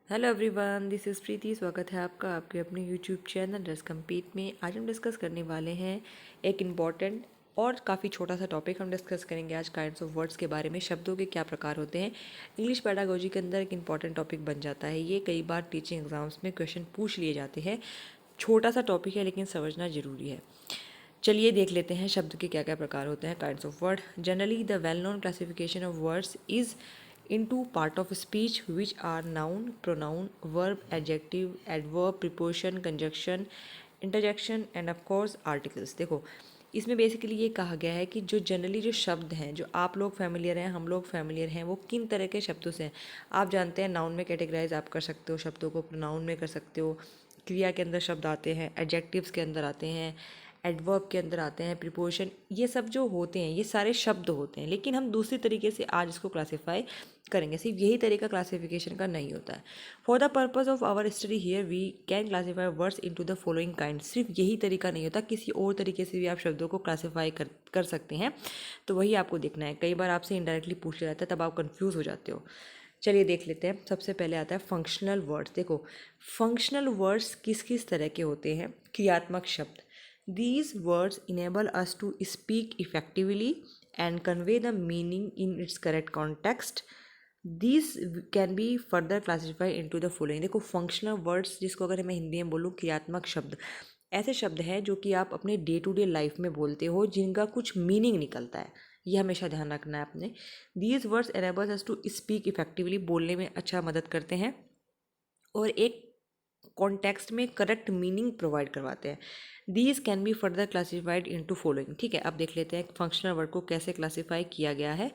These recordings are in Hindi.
हेलो एवरीवन, दिस इज़ प्रीति। स्वागत है आपका आपके अपने यूट्यूब चैनल रस कम्पीट में। आज हम डिस्कस करने वाले हैं एक इम्पॉर्टेंट और काफ़ी छोटा सा टॉपिक हम डिस्कस करेंगे आज काइंड्स ऑफ वर्ड्स के बारे में। शब्दों के क्या प्रकार होते हैं, इंग्लिश पेडागोजी के अंदर एक इम्पॉर्टेंट टॉपिक बन जाता है। ये कई बार टीचिंग एग्जाम्स में क्वेश्चन पूछ लिए जाते हैं। छोटा सा टॉपिक है लेकिन समझना ज़रूरी है। चलिए देख लेते हैं शब्द के क्या क्या प्रकार होते हैं। Kinds of word. Generally the well known classification of words is into part of speech which are noun, pronoun, verb, adjective, adverb, preposition, conjunction, interjection and of course articles। देखो इसमें बेसिकली ये कहा गया है कि जो जनरली जो शब्द हैं, जो आप लोग फैमिलियर हैं, हम लोग फैमिलियर हैं, वो किन तरह के शब्दों से हैं। आप जानते हैं नाउन में कैटेगराइज आप कर सकते हो शब्दों को, प्रोनाउन में कर सकते हो, क्रिया के अंदर शब्द आते हैं, एडजेक्टिव्स के अंदर आते हैं, एडवर्ब के अंदर आते हैं, प्रीपोजिशन, ये सब जो होते हैं ये सारे शब्द होते हैं। लेकिन हम दूसरी तरीके से आज इसको क्लासीफाई करेंगे। सिर्फ यही तरीका क्लासिफिकेशन का नहीं होता है। For the purpose of our study here we can classify words into the following kind. सिर्फ यही तरीका नहीं होता, किसी और तरीके से भी आप शब्दों को क्लासीफाई कर सकते हैं। तो वही आपको देखना है। कई बार आपसे इनडायरेक्टली पूछ लिया जाता है, तब आप कन्फ्यूज़ हो जाते हो। चलिए देख लेते हैं। सबसे पहले आता है फंक्शनल वर्ड्स। देखो फंक्शनल वर्ड्स किस किस तरह के होते हैं। क्रियात्मक शब्द। These words enable us to speak effectively and convey the meaning in its correct context. These can be further classified into the following। देखो फंक्शनल वर्ड्स, जिसको अगर मैं हिंदी में बोलूँ क्रियात्मक शब्द, ऐसे शब्द हैं जो कि आप अपने डे टू डे लाइफ में बोलते हो, जिनका कुछ मीनिंग निकलता है। ये हमेशा ध्यान रखना है आपने। These words enables us to speak effectively, बोलने में अच्छा मदद करते हैं और एक कॉन्टेक्स्ट में करेक्ट मीनिंग प्रोवाइड करवाते हैं। These can be further classified into following. ठीक है, अब देख लेते हैं फंक्शनल वर्ड को कैसे क्लासीफाई किया गया है।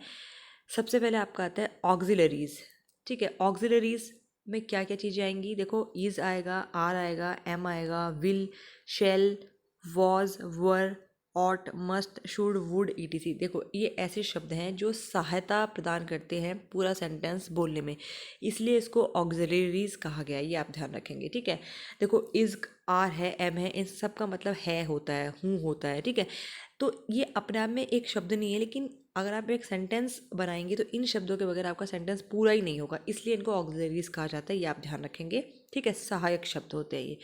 सबसे पहले आपका आता है ऑक्सिलरीज। ठीक है, ऑक्सिलरीज में क्या क्या चीज़ें आएंगी। देखो इज आएगा, आर आएगा, एम आएगा, will, shall, was, were, ought, must, should, would, ETC. देखो ये ऐसे शब्द हैं जो सहायता प्रदान करते हैं पूरा सेंटेंस बोलने में, इसलिए इसको ऑक्सिलरीज कहा गया है। ये आप ध्यान रखेंगे। ठीक है, देखो इज, आर है, एम है, इन सब का मतलब है होता है, हूँ होता है। ठीक है, तो ये अपने आप में एक शब्द नहीं है, लेकिन अगर आप एक सेंटेंस बनाएंगे तो इन शब्दों के बगैर आपका सेंटेंस पूरा ही नहीं होगा, इसलिए इनको ऑक्सिलरीज कहा जाता है। ये आप ध्यान रखेंगे। ठीक है, सहायक शब्द होते हैं ये।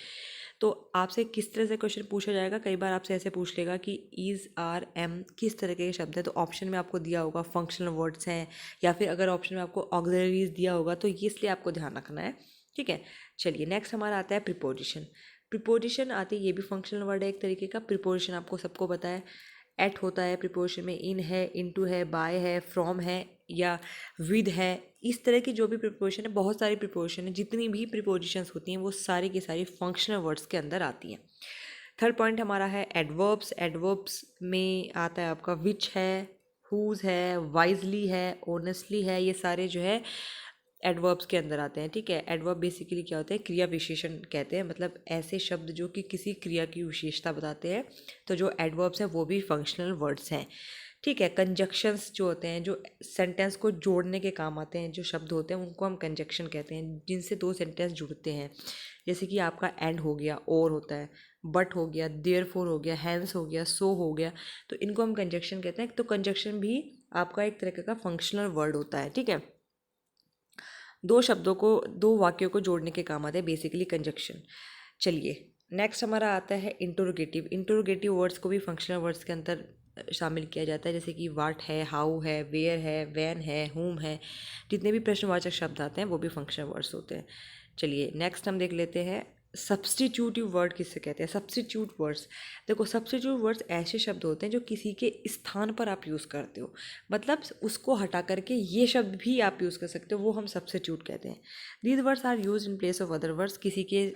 तो आपसे किस तरह से क्वेश्चन पूछा जाएगा, कई बार आपसे ऐसे पूछ लेगा कि इज, आर, एम किस तरह के शब्द है, तो ऑप्शन में आपको दिया होगा फंक्शनल वर्ड्स हैं, या फिर अगर ऑप्शन में आपको ऑक्सिलरीज दिया होगा तो ये इसलिए आपको ध्यान रखना है। ठीक है, चलिए नेक्स्ट हमारा आता है प्रीपोजिशन। प्रीपोजिशन आती है, ये भी फंक्शनल वर्ड है एक तरीके का। प्रीपोजिशन आपको सबको पता है, एट होता है प्रीपोजिशन में, इन है, इनटू है, बाय है, फ्रॉम है या विद है। इस तरह की जो भी प्रीपोजिशन है, बहुत सारी प्रीपोजिशन है, जितनी भी प्रीपोजिशंस होती हैं वो सारी की सारी फंक्शनल वर्ड्स के अंदर आती हैं। थर्ड पॉइंट हमारा है एडवर्ब्स। एडवर्ब्स में आता है आपका विच है, हुज है, वाइजली है, ऑनेस्टली है। ये सारे जो है एडवर्ब्स के अंदर आते हैं। ठीक है, एडवर्ब बेसिकली क्या होते हैं, क्रिया विशेषण कहते हैं, मतलब ऐसे शब्द जो कि किसी क्रिया की विशेषता बताते हैं। तो जो एडवर्ब्स हैं वो भी फंक्शनल वर्ड्स हैं। ठीक है, कंजक्शंस जो होते हैं, जो सेंटेंस को जोड़ने के काम आते हैं, जो शब्द होते हैं उनको हम कंजक्शन कहते हैं, जिनसे दो सेंटेंस जुड़ते हैं। जैसे कि आपका एंड हो गया, और होता है, बट हो गया, देयरफॉर हो गया, हैंस हो गया, सो हो गया, तो इनको हम कंजक्शन कहते हैं। तो कंजक्शन भी आपका एक तरह का फंक्शनल वर्ड होता है। ठीक है, दो शब्दों को, दो वाक्यों को जोड़ने के काम आते हैं बेसिकली कंजक्शन। चलिए नेक्स्ट हमारा आता है इंटरोगेटिव। इंटरोगेटिव वर्ड्स को भी फंक्शनल वर्ड्स के अंदर शामिल किया जाता है, जैसे कि वाट है, हाउ है, वेयर है, वैन है, हुम है। जितने भी प्रश्नवाचक शब्द आते हैं वो भी फंक्शनल वर्ड्स होते हैं। चलिए नेक्स्ट हम देख लेते हैं सब्स्टिट्यूटिव वर्ड किससे कहते हैं। सब्स्टिट्यूट वर्ड्स, देखो सब्स्टिट्यूट वर्ड्स ऐसे शब्द होते हैं जो किसी के स्थान पर आप यूज़ करते हो, मतलब उसको हटा करके ये शब्द भी आप यूज़ कर सकते हो, वो हम सब्स्टिट्यूट कहते हैं। These words are use in place of other words, किसी के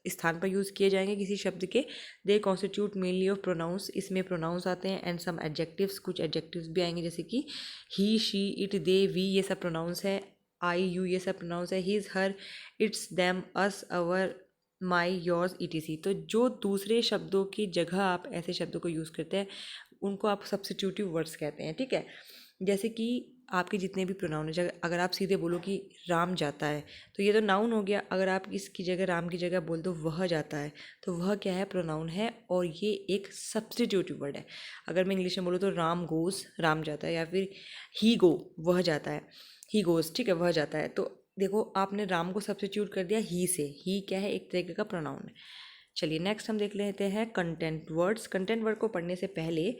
स्थान पर यूज़ किए जाएंगे किसी शब्द के। They constitute mainly of pronouns, इसमें प्रोनाउंस आते हैं, एंड सम एडजेक्टिव्स, कुछ एडजेक्टिव्स भी आएंगे, जैसे कि ही, शी, इट, दे, वी, ये सब प्रोनाउंस है। आई, यू, ये सब प्रोनाउंस है। His, her, it's, them, us, our, my, yours, etc. तो जो दूसरे शब्दों की जगह आप ऐसे शब्दों को यूज़ करते हैं उनको आप सब्स्टिट्यूटिव वर्ड्स कहते हैं। ठीक है, जैसे कि आपके जितने भी प्रोनाउन है, अगर आप सीधे बोलो कि राम जाता है तो ये तो नाउन हो गया। अगर आप इसकी जगह, राम की जगह बोल दो वह जाता है, तो वह क्या है, प्रोनाउन है, और ये एक सब्स्टिट्यूटिव वर्ड है। अगर मैं इंग्लिश में बोलूँ तो राम गोज़, राम जाता है, या फिर ही गो, वह जाता है, ही गोज़। ठीक है, वह जाता है। तो देखो आपने राम को सब्स्टिट्यूट कर दिया ही से, ही क्या है, एक तरीके का प्रोनाउन है। चलिए नेक्स्ट हम देख लेते हैं कंटेंट वर्ड्स। कंटेंट वर्ड को पढ़ने से पहले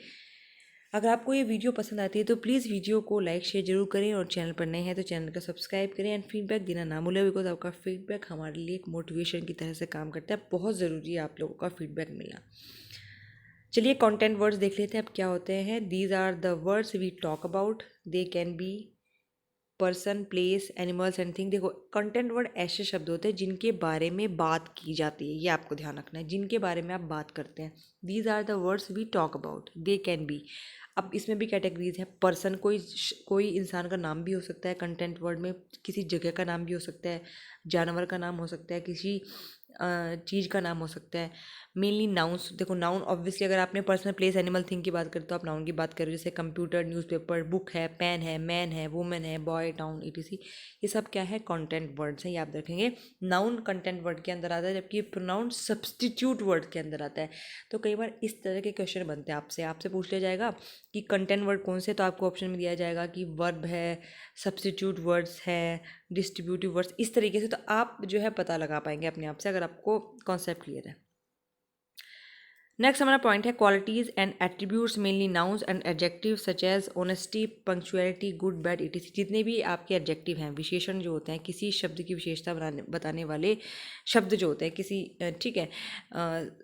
अगर आपको ये वीडियो पसंद आती है तो प्लीज़ वीडियो को लाइक शेयर जरूर करें, और चैनल पर नए हैं तो चैनल को सब्सक्राइब करें एंड फीडबैक देना ना भूलें, बिकॉज आपका फीडबैक हमारे लिए एक मोटिवेशन की तरह से काम करता है। बहुत ज़रूरी है आप लोगों का फीडबैक मिलना। चलिए कंटेंट वर्ड्स देख लेते हैं अब क्या होते हैं। These are the words we talk about, they can be person, place, animals and thing. देखो कंटेंट वर्ड ऐसे शब्द होते हैं जिनके बारे में बात की जाती है, ये आपको ध्यान रखना है, जिनके बारे में आप बात करते हैं। These are the words we talk about, they can be. अब इसमें भी कैटेगरीज है। पर्सन, कोई इंसान का नाम भी हो सकता है कंटेंट वर्ड में, किसी जगह का नाम भी हो सकता है, जानवर का नाम हो सकता है, किसी चीज़ का नाम हो सकता है। मेनली नाउन्स, देखो नाउन ऑब्वियसली अगर आपने पर्सनल, प्लेस, एनिमल, थिंग की बात करते हो आप नाउन की बात कर रहे हो, जैसे कंप्यूटर, न्यूज़पेपर, बुक है, पेन है, मैन है, वुमेन है, बॉय, टाउन, ईटीसी। ये सब क्या है, कंटेंट वर्ड्स हैं, याद रखेंगे। नाउन कंटेंट वर्ड के अंदर आता है, जबकि प्रोनाउन सब्स्टिट्यूट वर्ड के अंदर आता है। तो कई बार इस तरह के क्वेश्चन बनते हैं, आपसे पूछ लिया जाएगा कि कंटेंट वर्ड कौन से, तो आपको ऑप्शन में दिया जाएगा कि वर्ब है, सब्स्टिट्यूट वर्ड्स है, डिस्ट्रीब्यूटिव वर्ड्स, इस तरीके से। तो आप जो है पता लगा पाएंगे अपने आप से अगर आपको कॉन्सेप्ट क्लियर है। नेक्स्ट हमारा पॉइंट है qualities and attributes, mainly nouns and adjective such as honesty, punctuality, good, bad, ETC. जितने भी आपके एडजेक्टिव हैं, विशेषण जो होते हैं, किसी शब्द की विशेषता बताने वाले शब्द जो होते हैं, किसी ठीक है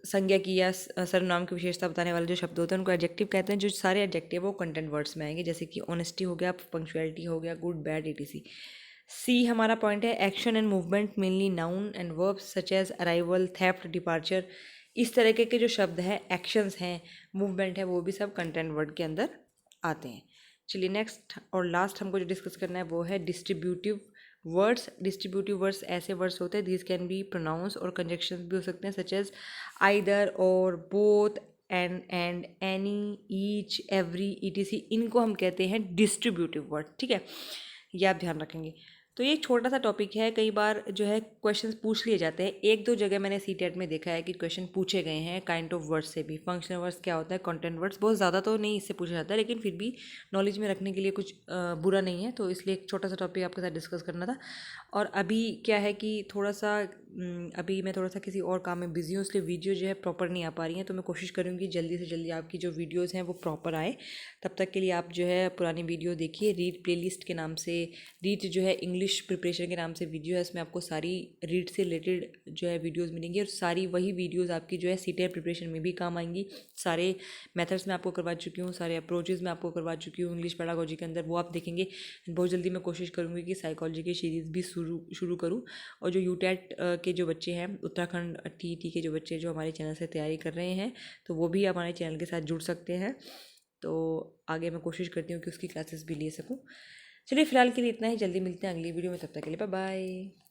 संज्ञा की या सर्वनाम की विशेषता बताने वाले जो शब्द होते हैं उनको एडजेक्टिव कहते हैं। जो सारे एडजेक्टिव वो कंटेंट वर्ड्स में आएंगे, जैसे कि ऑनेस्टी हो गया, पंक्चुअलिटी हो गया, गुड, बैड, इटीसी। सी हमारा पॉइंट है action and movement, mainly noun and verbs such as arrival, theft, departure. इस तरह के जो शब्द हैं, एक्शंस हैं, मूवमेंट है, वो भी सब कंटेंट वर्ड के अंदर आते हैं। चलिए नेक्स्ट और लास्ट हमको जो डिस्कस करना है वो है डिस्ट्रीब्यूटिव वर्ड्स। डिस्ट्रीब्यूटिव वर्ड्स ऐसे वर्ड्स होते हैं, दिस कैन बी प्रोनाउंस और कंजक्शंस भी हो सकते हैं, सच एज आइदर और, both, and, any, each, every, etc. इनको हम कहते हैं डिस्ट्रीब्यूटिव वर्ड। ठीक है, ये आप ध्यान रखेंगे। तो ये एक छोटा सा टॉपिक है, कई बार जो है क्वेश्चंस पूछ लिए जाते हैं। एक दो जगह मैंने सीटेट में देखा है कि क्वेश्चन पूछे गए हैं काइंड ऑफ वर्ड्स से भी। फंक्शनल वर्ड्स क्या होता है, कंटेंट वर्ड्स, बहुत ज़्यादा तो नहीं इससे पूछा जाता है, लेकिन फिर भी नॉलेज में रखने के लिए कुछ बुरा नहीं है, तो इसलिए एक छोटा सा टॉपिक आपके साथ डिस्कस करना था। और अभी क्या है कि थोड़ा सा अभी मैं थोड़ा सा किसी और काम में बिजी हूँ, इसलिए वीडियो जो है प्रॉपर नहीं आ पा रही हैं। तो मैं कोशिश करूँगी जल्दी से जल्दी आपकी जो वीडियोज़ हैं वो प्रॉपर आए। तब तक के लिए आप जो है पुरानी वीडियो देखिए। रीड प्लेलिस्ट के नाम से, रीड जो है इंग्लिश प्रिपरेशन के नाम से वीडियो है, इसमें आपको सारी रीड से रिलेटेड जो है वीडियोज़ मिलेंगी, और सारी वही वीडियोज़ आपकी जो है सीटेट प्रिपरेशन में भी काम आएंगी। सारे मेथड्स मैं आपको करवा चुकी हूँ, सारे अप्रोचेज़ मैं आपको करवा चुकी हूँ इंग्लिश पेडागोजी के अंदर, वो आप देखेंगे। बहुत जल्दी मैं कोशिश करूँगी कि साइकोलॉजी की सीरीज़ भी शुरू करूँ। और जो यूटेट के जो बच्चे हैं, उत्तराखंड टीईटी के जो बच्चे जो हमारे चैनल से तैयारी कर रहे हैं, तो वो भी हमारे चैनल के साथ जुड़ सकते हैं। तो आगे मैं कोशिश करती हूँ कि उसकी क्लासेस भी ले सकूँ। चलिए फिलहाल के लिए इतना ही, जल्दी मिलते हैं अगली वीडियो में, तब तक के लिए बाय बाय।